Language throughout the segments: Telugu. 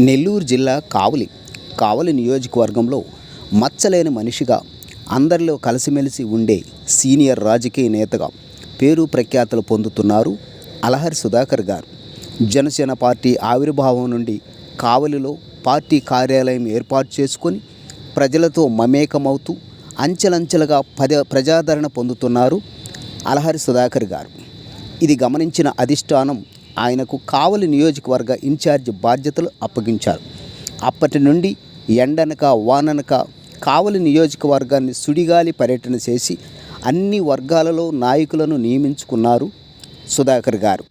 నెల్లూరు జిల్లా కావలి నియోజకవర్గంలో మచ్చలేని మనిషిగా అందరిలో కలిసిమెలిసి ఉండే సీనియర్ రాజకీయ నేతగా పేరు ప్రఖ్యాతులు పొందుతున్నారు అలహరి సుధాకర్ గారు. జనసేన పార్టీ ఆవిర్భావం నుండి కావలిలో పార్టీ కార్యాలయం ఏర్పాటు చేసుకొని ప్రజలతో మమేకమవుతూ అంచెలంచెలుగా ప్రజాదరణ పొందుతున్నారు అలహరి సుధాకర్ గారు. ఇది గమనించిన అధిష్టానం ఆయనకు కావలి నియోజకవర్గ ఇన్ఛార్జ్ బాధ్యతలు అప్పగించారు. అప్పటి నుండి ఎండనక వాననక కావలి నియోజకవర్గాన్ని సుడిగాలి పర్యటన చేసి అన్ని వర్గాలలో నాయకులను నియమించుకున్నారు సుధాకర్ గారు.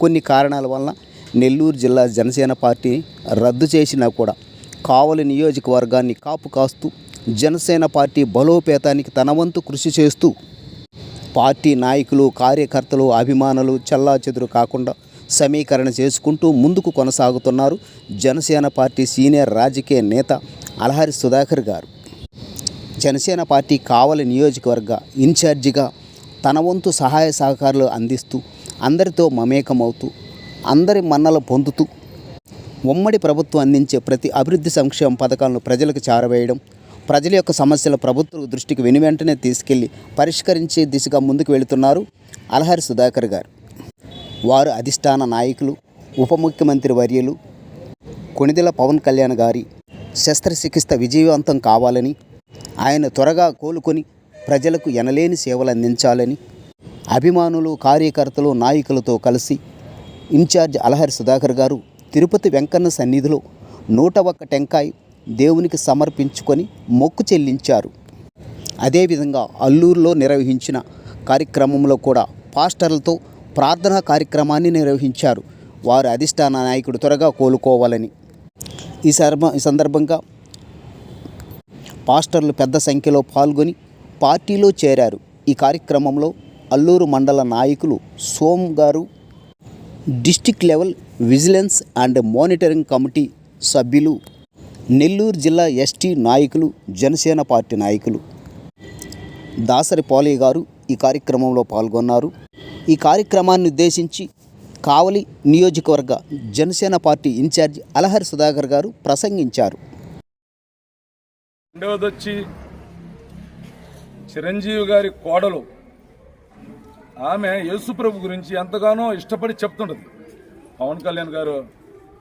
కొన్ని కారణాల వలన నెల్లూరు జిల్లా జనసేన పార్టీ రద్దు చేసినా కూడా కావలి నియోజకవర్గాన్ని కాపు కాస్తూ జనసేన పార్టీ బలోపేతానికి తన వంతు కృషి చేస్తూ పార్టీ నాయకులు, కార్యకర్తలు, అభిమానులు చెల్లాచెదురు కాకుండా సమీకరణ చేసుకుంటూ ముందుకు కొనసాగుతున్నారు జనసేన పార్టీ సీనియర్ రాజకీయ నేత అలహరి సుధాకర్ గారు. జనసేన పార్టీ కావలి నియోజకవర్గ ఇన్ఛార్జిగా తన వంతు సహాయ సహకారాలు అందిస్తూ అందరితో మమేకమవుతూ అందరి మన్నలు పొందుతూ ఉమ్మడి ప్రభుత్వం అందించే ప్రతి అభివృద్ధి సంక్షేమ పథకాలను ప్రజలకు చేరవేయడం, ప్రజల యొక్క సమస్యల ప్రభుత్వ దృష్టికి వెనువెంటనే తీసుకెళ్లి పరిష్కరించే దిశగా ముందుకు వెళుతున్నారు అలహరి సుధాకర్ గారు. వారు అధిష్టాన నాయకులు, ఉప ముఖ్యమంత్రి వర్యులు కొణిదెల పవన్ కళ్యాణ్ గారి శస్త్రచికిత్స విజయవంతం కావాలని, ఆయన త్వరగా కోలుకొని ప్రజలకు ఎనలేని సేవలు అందించాలని అభిమానులు, కార్యకర్తలు, నాయకులతో కలిసి ఇన్ఛార్జ్ అలహరి సుధాకర్ గారు తిరుపతి వెంకన్న సన్నిధిలో 101 టెంకాయ దేవునికి సమర్పించుకొని మొక్కు చెల్లించారు. అదేవిధంగా అల్లూరులో నిర్వహించిన కార్యక్రమంలో కూడా పాస్టర్లతో ప్రార్థనా కార్యక్రమాన్ని నిర్వహించారు. వారు అధిష్టాన నాయకుడు త్వరగా కోలుకోవాలని. ఈ సందర్భంగా పాస్టర్లు పెద్ద సంఖ్యలో పాల్గొని పార్టీలో చేరారు. ఈ కార్యక్రమంలో అల్లూరు మండల నాయకులు సోమ్ గారు, district level vigilance and monitoring committee సభ్యులు, నెల్లూరు జిల్లా ఎస్టీ నాయకులు, జనసేన పార్టీ నాయకులు దాసరి పోలయ్య గారు ఈ కార్యక్రమంలో పాల్గొన్నారు. ఈ కార్యక్రమాన్ని ఉద్దేశించి కావలి నియోజకవర్గ జనసేన పార్టీ ఇన్ఛార్జ్ అలహరి సుధాకర్ గారు ప్రసంగించారు. రెండవది వచ్చి చిరంజీవి గారి కోడలు, ఆమె యేసుప్రభు గురించి ఎంతగానో ఇష్టపడి చెప్తుంటుంది. పవన్ కళ్యాణ్ గారు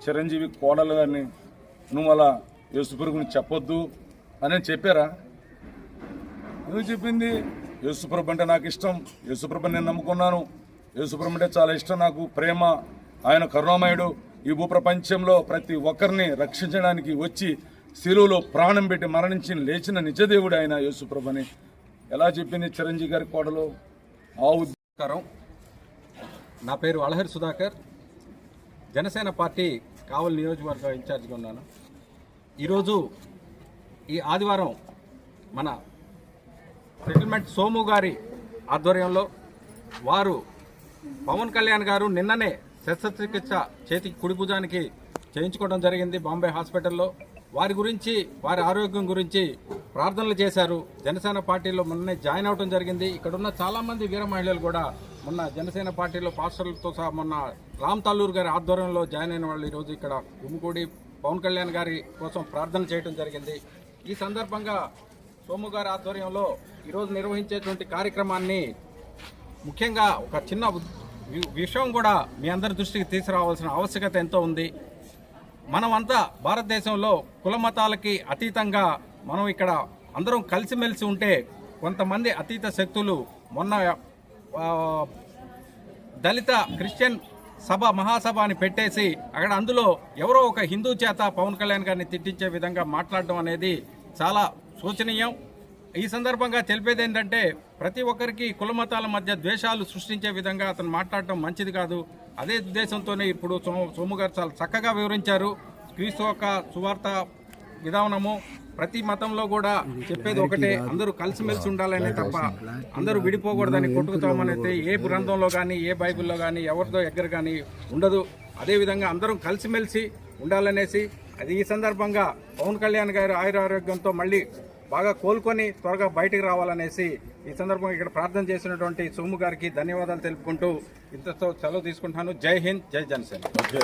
చిరంజీవి కోడలు గారిని నువ్వు అలా యేసుప్రభు గురించి చెప్పొద్దు అని చెప్పారా? ఎందుకు చెప్పింది? యేసుప్రభు అంటే నాకు ఇష్టం, యేసుప్రభు నేను నమ్ముకున్నాను, యేసుప్రభు అంటే చాలా ఇష్టం నాకు, ప్రేమ, ఆయన కరుణామయుడు, ఈ భూప్రపంచంలో ప్రతి ఒక్కరిని రక్షించడానికి వచ్చి శిలువలో ప్రాణం పెట్టి మరణించి లేచిన నిజదేవుడు ఆయన యేసుప్రభు అని ఎలా చెప్పింది చిరంజీవి గారి కోడలు? నమస్కారం, నా పేరు అలహరి సుధాకర్, జనసేన పార్టీ కావలి నియోజకవర్గ ఇన్ఛార్జిగా ఉన్నాను. ఈరోజు ఈ ఆదివారం మన సెటిల్మెంట్ సోము గారి ఆధ్వర్యంలో వారు పవన్ కళ్యాణ్ గారు నిన్ననే శస్త్రచికిత్స చేతికి కుడి భుజానికి చేయించుకోవడం జరిగింది బాంబే హాస్పిటల్లో. వారి గురించి, వారి ఆరోగ్యం గురించి ప్రార్థనలు చేశారు. జనసేన పార్టీలో మొన్నే జాయిన్ అవడం జరిగింది. ఇక్కడున్న చాలామంది వీర మహిళలు కూడా మొన్న జనసేన పార్టీలో పాస్టర్లతో సహా మొన్న రామ్ తాలూరు గారి ఆధ్వర్యంలో జాయిన్ అయిన వాళ్ళు ఈరోజు ఇక్కడ గుమ్మికూడి పవన్ కళ్యాణ్ గారి కోసం ప్రార్థన చేయడం జరిగింది. ఈ సందర్భంగా సోము గారి ఆధ్వర్యంలో ఈరోజు నిర్వహించేటువంటి కార్యక్రమాన్ని ముఖ్యంగా ఒక చిన్న విషయం కూడా మీ అందరి దృష్టికి తీసుకురావాల్సిన ఆవశ్యకత ఎంతో ఉంది. మనమంతా భారతదేశంలో కుల మతాలకి అతీతంగా మనం ఇక్కడ అందరం కలిసిమెలిసి ఉంటే కొంతమంది అతీత శక్తులు మొన్న దళిత క్రిస్టియన్ సభ మహాసభ అని పెట్టేసి అక్కడ అందులో ఎవరో ఒక హిందూ చేత పవన్ కళ్యాణ్ గారిని తిట్టించే విధంగా మాట్లాడడం అనేది చాలా శోచనీయం. ఈ సందర్భంగా తెలిపేది ఏంటంటే ప్రతి ఒక్కరికి కుల మతాల మధ్య ద్వేషాలు సృష్టించే విధంగా అతను మాట్లాడటం మంచిది కాదు. అదే ఉద్దేశంతోనే ఇప్పుడు సోము గారు చాలా చక్కగా వివరించారు. క్రీస్తు యొక్క సువార్త విధానము ప్రతి మతంలో కూడా చెప్పేది ఒకటే, అందరూ కలిసిమెలిసి ఉండాలనే తప్ప అందరూ విడిపోకూడదని, కొట్టుకుతామనైతే ఏ గ్రంథంలో కానీ ఏ బైబిల్లో కానీ ఎవరితో ఎగ్గర కానీ ఉండదు. అదేవిధంగా అందరం కలిసిమెలిసి ఉండాలనేసి అది ఈ సందర్భంగా పవన్ కళ్యాణ్ గారు ఆయురారోగ్యంతో మళ్ళీ బాగా కోలుకొని త్వరగా బయటికి రావాలనేసి ఈ సందర్భంగా ఇక్కడ ప్రార్థన చేసినటువంటి సోము గారికి ధన్యవాదాలు తెలుపుకుంటూ ఇంతతో సెలవు తీసుకుంటున్నాను. జై హింద్, జై జనసేన. ఓకే.